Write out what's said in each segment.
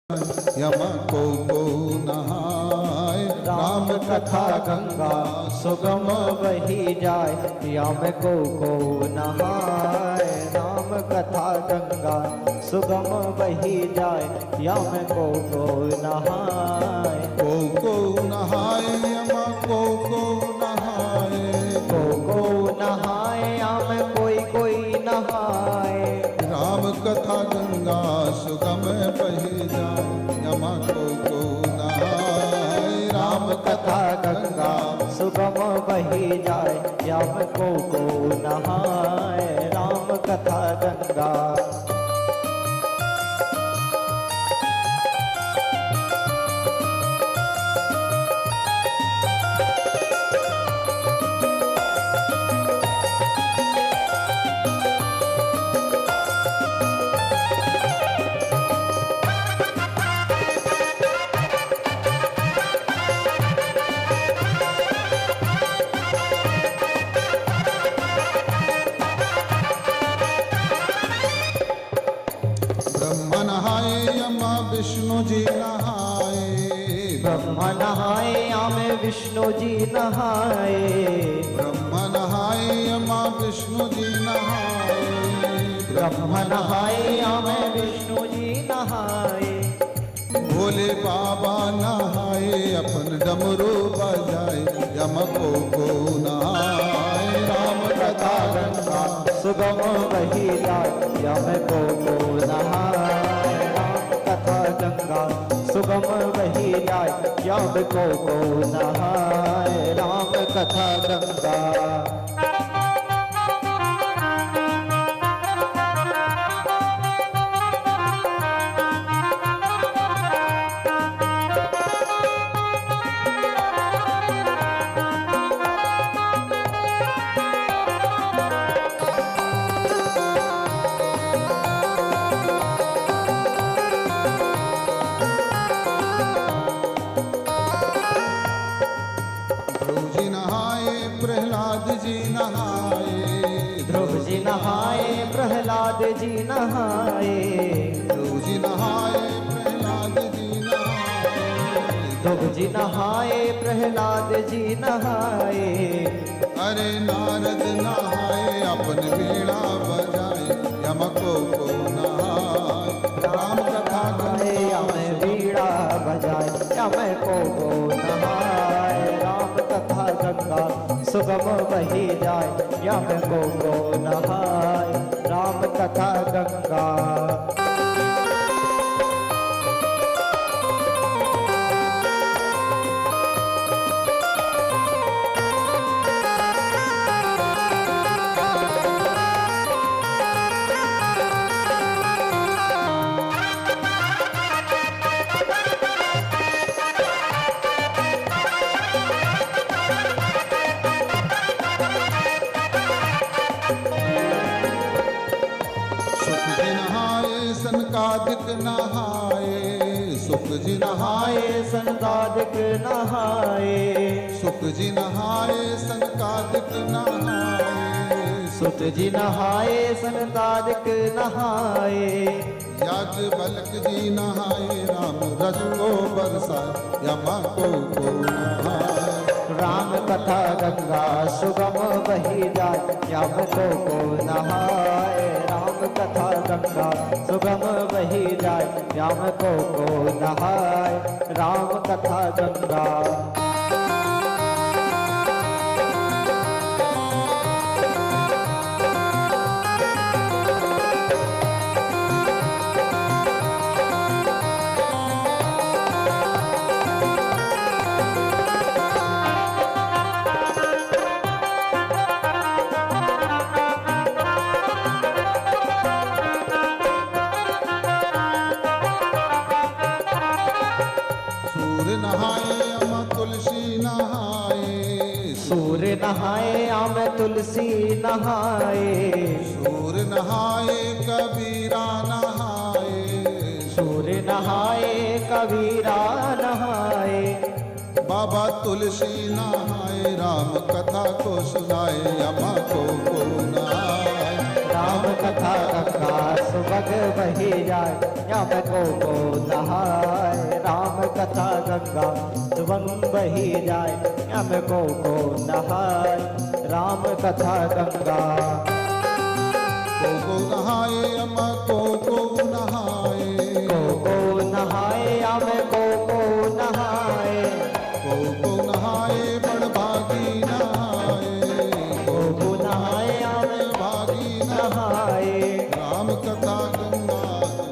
यम को नहाए। राम कथा गंगा सुगम बही जाए, यम को नहाए। राम कथा गंगा सुगम बही जाए, यम को नहाए। को नहाए यम को नहाए। को नहाए यम कोई नहाए। राम कथा गंगा सुगम बही जाए, यम को नहाए। राम कथा गंगा सुगम बही जाए, यम को नहाए। राम कथा गंगा विष्णु जी नहाए। ब्रह्मा नहाए यम विष्णु जी नहाए। ब्रह्मा नहाए यम विष्णु जी नहाए। ब्रह्मा नहाए यम विष्णु जी नहाए। भोले बाबा नहाए अपन डमरू बजाए, यम को नहाए। राम कथा गंगा सुगम बही जाए, यम को नहाए। कथा गंगा सुगम बही जाए, यम को नहाए। राम कथा गंगा नहाए। प्रहलाद जी नहाए। ध्रुव जी नहाए प्रहलाद जी नहाए। ध्रुव जी नहाए प्रहलाद जी नहाए। अरे नारद नहाए अपन वीणा बजाए, यम को नहाए। राम कथा गाए यम वीणा बजाए, यम को नहाए। राम कथा गंगा सुगम बही जाए, यम को नहाए। राम कथा गंगा सनकादिक नहाए। सुख जी नहाए सनकादिक नहाए। सुख जी नहाए सनकादिक नहाए। सुत जी नहाए सनकादिक नहाए। याज्ञवल्क्य जी नहाए राम रस को बरसाए, यम को नहाए। राम कथा गंगा सुगम बही जाए, यम को नहाए। राम कथा गंगा सुगम बही जाए, यम को नहाए। राम कथा गंगा सूर्य नहाए आम तुलसी नहाए। सूर्य नहाए कबीरा नहाए। सूर्य नहाए कबीरा नहाए। बाबा तुलसी नहाए राम कथा को सुनाए, यम को नहाए। राम कथा गंगा सुबह बही जाए, यम को नहाए। कथा गंगा सुगम बही जाए, यम को नहाए राम कथा गंगा। को नहाए अम्मा को नहाए, को नहाए यम को नहाए, को नहाए बड़ भागी नहाए, को नहाए यम भागी नहाए। राम कथा गंगा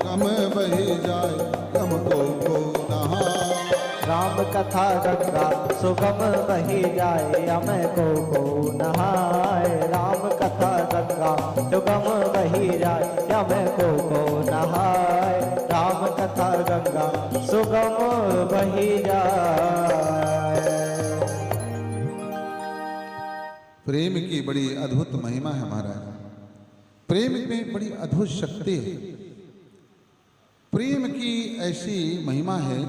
गम बही जाए, गम को नहाए। राम कथा गंगा सुगम बही जाए, यम को नहाए राम कथा गंगा सुगम बही जाए, यम को नहाए राम कथा गंगा सुगम बही जाए। प्रेम की बड़ी अद्भुत महिमा है महाराज। प्रेम में बड़ी अद्भुत शक्ति है। प्रेम की ऐसी महिमा है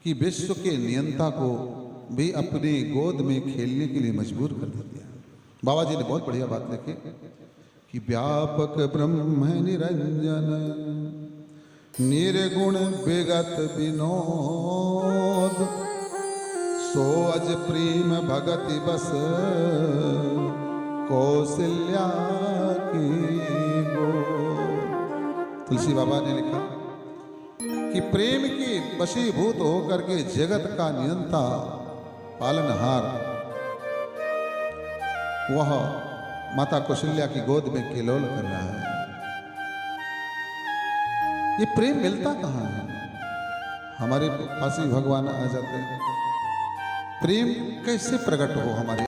कि विश्व के नियंता को भी अपने गोद में खेलने के लिए मजबूर कर देती है। बाबा जी ने बहुत बढ़िया बात लिखी कि व्यापक ब्रह्म निरंजन निर्गुण विगत विनोद, सो अज प्रेम भगति बस कौशल्या की गोद। तुलसी बाबा ने लिखा कि प्रेम की वशीभूत होकर के जगत का नियंता पालनहार वह माता कौशल्या की गोद में किलोल कर रहा है। ये प्रेम मिलता कहाँ है? हमारे पास ही भगवान आ जाते हैं। प्रेम कैसे प्रकट हो हमारे